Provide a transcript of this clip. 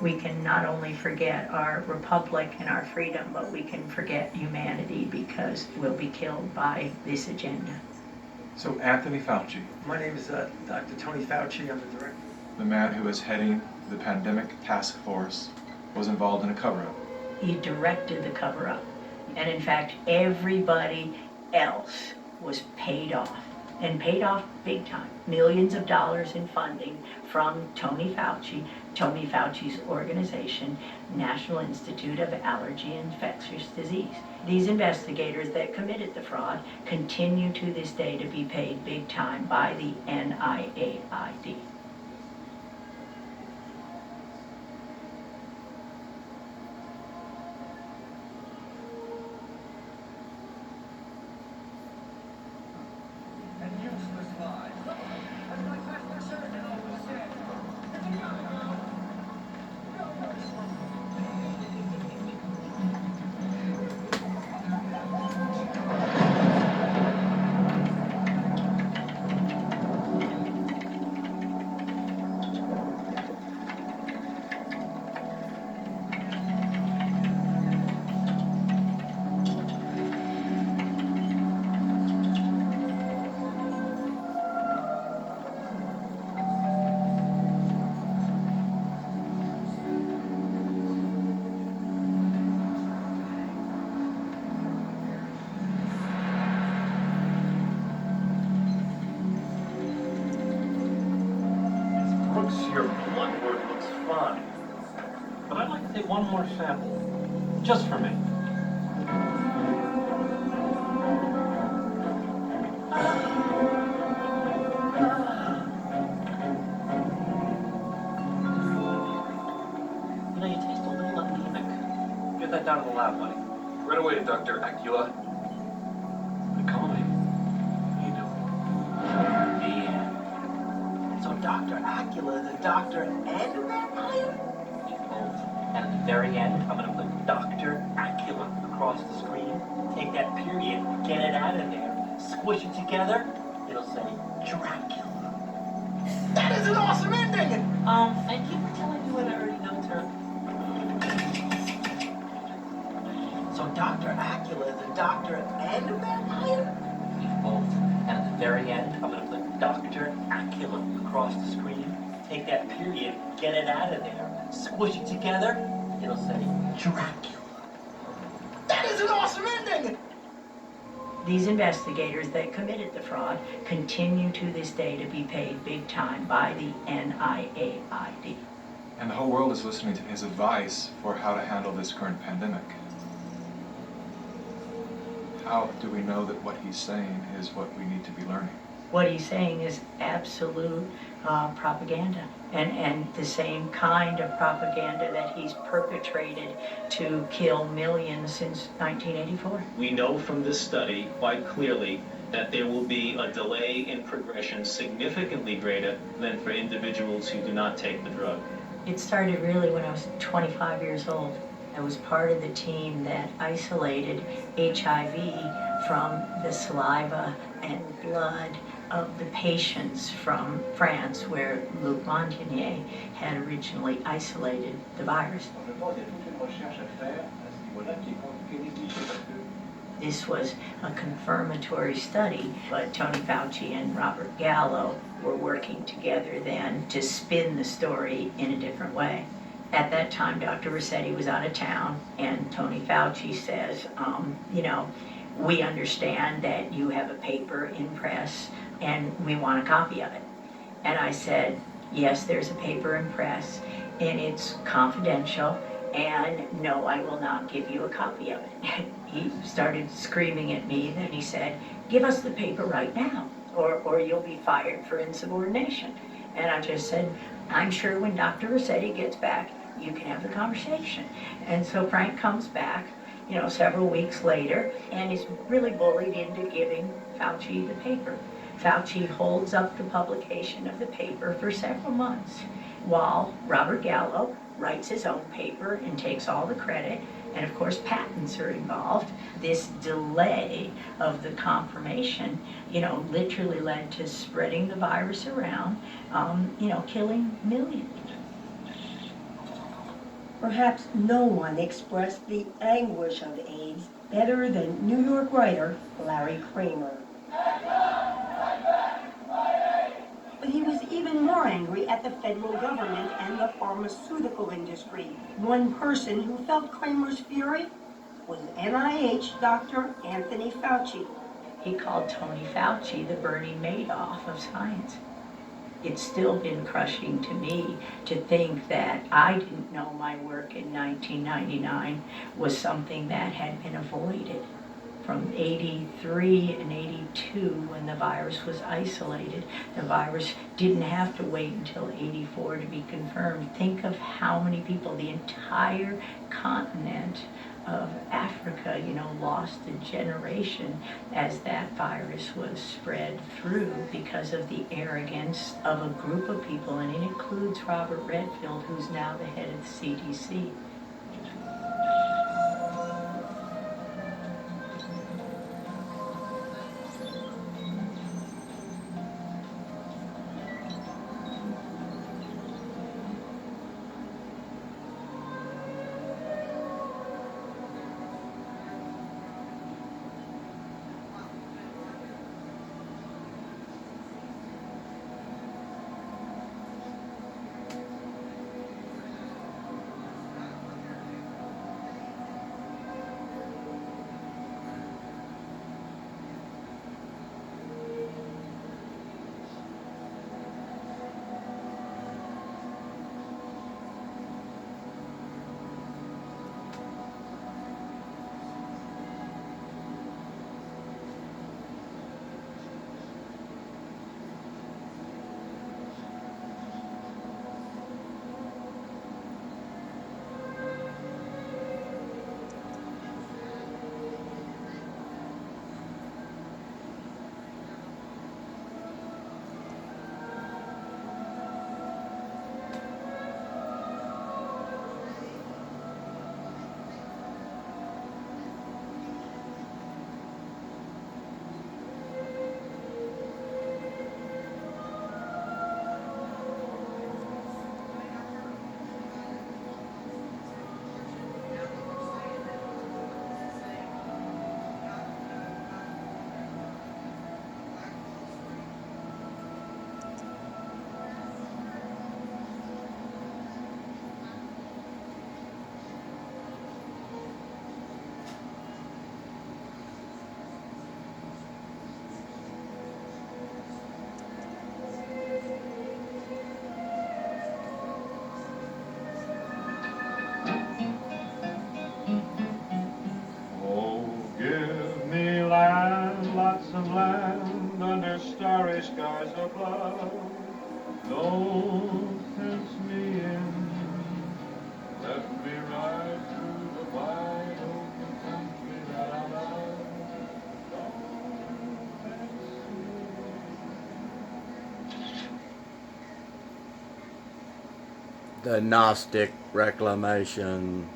We can not only forget our republic and our freedom, but we can forget humanity because we'll be killed by this agenda. So Anthony Fauci, My name is Dr. Tony Fauci. I'm the director. the man who is heading the pandemic task force, was involved in a cover-up. He directed the cover-up. And in fact, everybody else was paid off, and paid off big time. Millions of dollars in funding from Tony Fauci's organization, National Institute of Allergy and Infectious Disease. These investigators that committed the fraud continue to this day to be paid big time by the NIAID. Your blood work looks fine. But I'd like to take one more sample. Just for me. You know, you taste a little anemic. Get that down to the lab, buddy. Right away, Dr. Acula. Call me. How you doing? Yeah. So Dr. Acula, the doctor and the vampire? Both. And at the very end, I'm gonna put Dr. Acula across the screen. Take that period, get it out of there, squish it together. It'll say Dracula. That is an awesome ending! Thank you for telling me what I already know, sir. So Dr. Acula, the doctor and the vampire? Both. And at the very end, I'm gonna put Dr. Acula across the screen. Take that period, get it out of there, squish it together. It'll say Dracula. That is an awesome ending! These investigators that committed the fraud continue to this day to be paid big time by the NIAID. And the whole world is listening to his advice for how to handle this current pandemic. How do we know that what he's saying is what we need to be learning? What he's saying is absolute propaganda, and the same kind of propaganda that he's perpetrated to kill millions since 1984. We know from this study quite clearly that there will be a delay in progression significantly greater than for individuals who do not take the drug. It started really when I was 25 years old. I was part of the team that isolated HIV from the saliva and blood of the patients from France, where Luc Montagnier had originally isolated the virus. This was a confirmatory study, but Tony Fauci and Robert Gallo were working together then to spin the story in a different way. At that time, Dr. Rossetti was out of town, and Tony Fauci says, we understand that you have a paper in press, and we want a copy of it. And I said, yes, there's a paper in press, and it's confidential, and no, I will not give you a copy of it. He started screaming at me, then he said, give us the paper right now, or you'll be fired for insubordination. And I just said, I'm sure when Dr. Rossetti gets back, you can have the conversation. And so Frank comes back, several weeks later, and is really bullied into giving Fauci the paper. Fauci holds up the publication of the paper for several months, while Robert Gallo writes his own paper and takes all the credit, and of course patents are involved. This delay of the confirmation, literally led to spreading the virus around, killing millions. Perhaps no one expressed the anguish of AIDS better than New York writer Larry Kramer. But he was even more angry at the federal government and the pharmaceutical industry. One person who felt Kramer's fury was NIH Dr. Anthony Fauci. He called Tony Fauci the Bernie Madoff of science. It's still been crushing to me to think that I didn't know my work in 1999 was something that had been avoided. From 83 and 82, when the virus was isolated, the virus didn't have to wait until 84 to be confirmed. Think of how many people, the entire continent of Africa, lost a generation as that virus was spread through because of the arrogance of a group of people, and it includes Robert Redfield, who's now the head of the CDC. Lots of land under starry skies above. Don't fence me in, let me ride through the wide open country that I love. Don't fence me in. The Gnostic Reclamation